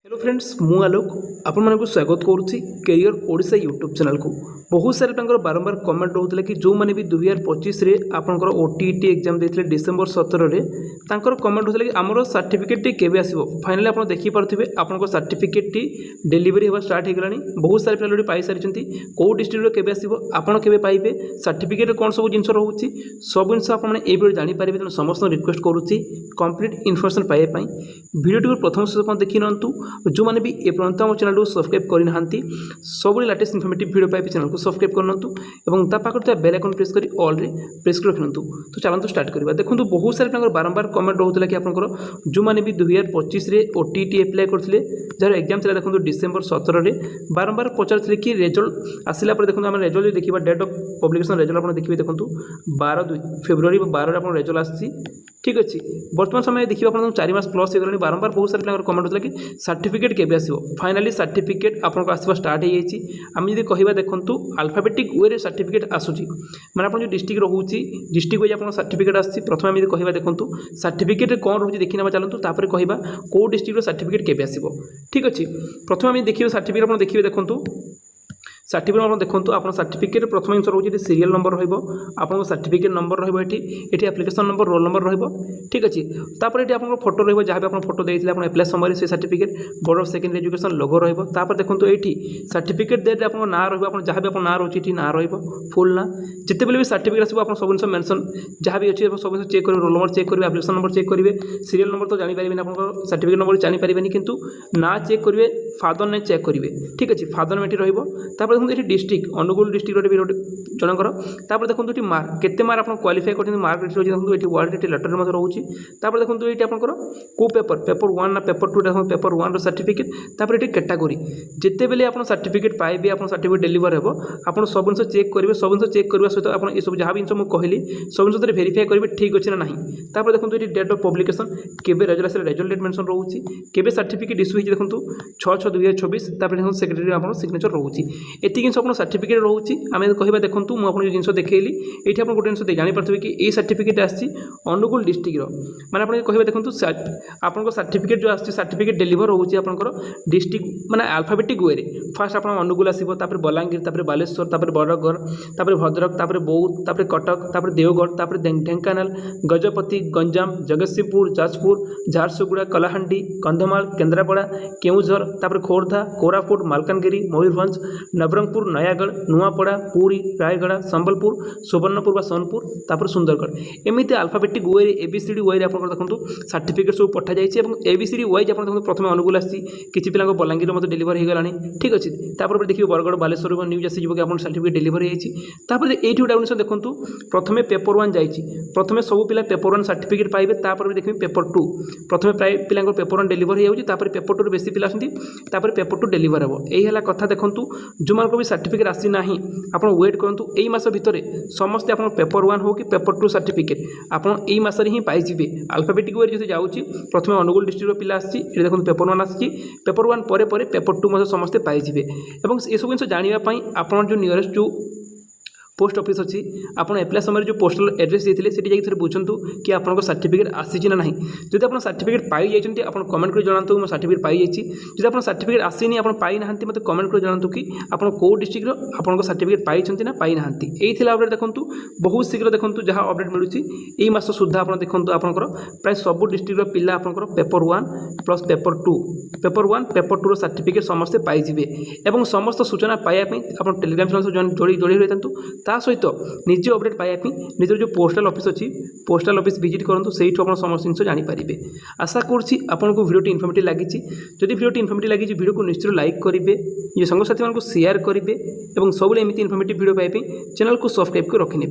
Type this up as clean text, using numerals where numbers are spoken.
Hello friends मु आलोक आपण मानक स्वागत करुच्ची कैरियर ओडिशा यूट्यूब चैनल को। बहुत सारे बारंबार कमेंट होता कि जो मैंने भी 2025 रे आपंकर ओटीईटी एग्जाम देते डिसेम्बर 17 रे तांकर कमेंट होता कि आमर सर्टिफिकेट केबे आसीबो। फाइनली आप देखि पारथिबे आपनकर सर्टिफिकेट डेलीवरी होगा स्टार्ट हो गलानी। बहुत सारे पिला पाई सारी कौ डिस्ट्रिक्ट रे केबे आसीबो आपण केबे पाइबे सर्टिफिकेट कौन सब जिनस रहउची सब जिनस आप ए वीडियो जानि पारिबे। तेणु समस्त रिक्वेस्ट करुच्ची कंप्लीट इनफॉरमेशन पाइबा पई वीडियो प्रथम से देखि नंतु। जो मैंने भी ए पर्यंत आम चैनल को सब्सक्राइब करना सब लेटेस्ट इनफॉर्मेटिव वीडियो पाइबे चैनल को सब्सक्राइब करनतु एवं ता पाखर बेल आइकन प्रेस करी ऑल रे प्रेस कर रखनतु। तो चलतु स्टार्ट करबा। देखंतु बहुत सारे बारंबार कमेंट होता कि आपनकर जो मैंने भी 2025 रे ओटीईटी अप्लाई करथिले जार एग्जाम चला देखंतु डिसेम्बर 17 रे बारंबार पचारथिले कि रिजल्ट आसिला पर देखंतु हम रिजल्ट देखिबा डेट ऑफ पब्लिकेशन रिजल्ट आपन देखिबे देखंतु 12 फेब्रुआरी 12 रे आपन रिजल्ट आसी। ठीक अच्छे बर्तमान समय देखिए आप 4 मास प्लस हो गलानी। बारंबार बहुत सारे कमेंट होता कि सर्टिफिकेट केबे आसीबो। फाइनली सर्टिफिकेट आपनको आसीबा स्टार्ट हो जाइए। आम जब कहवा देखंतु अल्फाबेटिक वे सर्टिफिकेट आसूची माने आपन जो डिस्ट्रिक्ट रोची डिस्ट्रिक्ट वाइज आपन सर्टिफिकेट आसी। प्रथम आम जब कहवा देखंतु सर्टिफिकेट कौन रोची देखि ना चलतु तापर कहवा को डिस्ट्रिक्ट सर्टिफिकेट केबे आसीबो। ठीक अच्छे प्रथम आम देखिए सर्टिफिकेट आप देखिए देखंतु सर्टिफिकेट आप देखो आप सर्टिफिकेट प्रथम जिन रोचे सीरियल नंबर रहा सर्टिफिकेट नंबर रही एप्लिकेशन नंबर रोल नंबर रहा। ठीक अच्छे तापर ये आप फोटो रही जहाँ भी आप फोटो देते हैं एप्लाई समय से certificate board of secondary education logo रहा। देखो ये सर्टिफिकेट डेट आप ना रहा जहाँ भी आप ना रोचे ना फुल ना जिते भी सर्टिफिकेट आसो आप सब जिन मेंशन जहाँ भी अच्छे सब चेक करेंगे रोल नंबर चेक करेंगे एप्लिकेशन नंबर चेक करेंगे सीरियल नंबर तो जानीपारे आप सर्टिफिकेट नंबर जानीपारे किंतु ना चेक करेंगे फादर नेम चेक करेंगे। ठीक अच्छे फादर नेम ये देखो ये डिस्ट्रिक्ट अनुगुल डिस्ट्रिक्ट भी जनकर देखो ये मार्क केते मार्क आप क्वालिफाई कर मार्क देखो ये वर्ड लेटर में रोचे। देखो ये आपंकर को पेपर 1 ना पेपर 2 देखो पेपर 1 सर्टिफिकेट ये कैटेगोरी जिते बेले आप सर्टिफिकेट पाइबे आप सर्टिफिकेट डेलीवर हो आप सब जिन चेक करेंगे सब जिन चेक करने सहित आप सब जहाँ भी जिन कहली सब जिन भेरीफाई करेंगे ठीक अच्छे ना ना। देखो ये डेट ऑफ पब्लिकेशन केबे रिजल्ट रिजल्ट डेट मेंशन रोचे केबे सर्टिफिकेट इश्यू होती देखो 6/6/2024 देखो सेक्रेटरी आप सिग्नेचर रोचे एति जिन आप सर्टिफिकेट रोचे। आम कहवा देखूँ मुझे जिन देखली ये आप गोटे जिन जानीपारे कि ये सर्टिफिकेट आसी अनुगुल डिस्ट्रिक्ट मैंने आप कहवा देखूँ आपन सर्टिफिकेट जो आसी सर्टिफिकेट डेलीवर होची आपनकर डिस्ट्रिक्ट माने अल्फाबेटिक वे फास्ट आप अनुगुल आसो बलांगीर बालेश्वर बरगढ़ भद्रक बौद्ध कटक देवगढ़ ढेंकानाल गजपति गंजाम जगतसिंहपुर जाजपुर झारसुगुड़ा कलाहांडी कंधमाल केन्द्रापड़ा केउझर खोर्धा कोरापुट मालकानगिरी मयूरभंज नवरंगपुर नयागढ़ नुआपड़ा पुरी रायगढ़ संबलपुर सुवर्णपुर सोनपुर सुंदरगढ़ एमती अल्फाबेटिक वे एबीसीडी वे आप देखो सर्टिफिकेट सब पठा जाइए। एबीसीडी वाइज आप देखो प्रथम अनुगुल आसी किसी पिला बलांगीर मत डेलीवर हो गलानी। ठीक अच्छे देखिए बरगढ़ बालेश्वर न्यूज आसीज कि आप सर्टिफिकेट डेलीवर होती। ये गोटे देखो प्रथम पेपर 1 जाइए प्रथम सब पिला पेपर 1 सर्टिफिकेट पाइबे देखिए पेपर 2 प्रथम प्राय पिला पेपर 1 डेलीवर हो पेपर 2 बेसी पिला पेपर 2 डेलीवर हे यही कथा। देखो जो मान भी सर्टिफिकेट आसी ना आप वेट करूँ यही मास भितर समस्ते आप पेपर 1 हो कि पेपर 2 सर्टिफिकेट आप यही मसरे ही पाइबे। अल्फाबेटिक वे जो जाऊँगी प्रथम अनुगुल डिस्ट्रिक्ट पिला आसी देखो पेपर 1 आसी पेपर 1 पर पेपर 2 समस्ते पाइबे। ये सब जिन जानापी आप जो नियरेस्ट जो पोस्ट ऑफिस अच्छी आप एप्लाई समय जो पोस्टल एड्रेस देते थे बुझंतु कि आपको सर्टिफिकेट आसी ना नहीं। जब आप सर्टिफिकेट पाई जाइए आप कमेंट कर जनातु मैं सर्टिफिकेट पाई जब आप सर्टिफिकेट आसीनी आप पाई ना मतलब कमेंट कर जनातु कि आप कौ डिस्ट्रिक्ट आप सर्टिफिकेट पाई ना पाई ना। यही अपडेट देखो बहुत शीघ्र देखो जहाँ अपडेट मिलूँ यही मास सुधा आप देखो आपंकर प्राय सब डिस्ट्रिक्ट पिला आपंकर paper 1 plus paper 1 paper 2 certificate समस्ते पाइबे। और समस्त सूचना पाइबापी आप टेलीग्राम चैनल जोड़ी रही सहित निजे अपडेट पाइबापी निजर जो पोस्टाल ऑफिस अच्छी पोस्टाल ऑफिस विजिट करूँ से समस्त जिन जानीपारे। आशा करूँ वीडियो इनफॉर्मेटिव लगी जदि वीडियो इनफॉर्मेटिव लगी वीडियो को निश्चित लाइक करेंगे ये सांगसाथी मानक शेयर करेंगे और सब एमती इनफॉर्मेटिव वीडियो पाइबापी चैनल को सब्सक्राइब कर रखिने।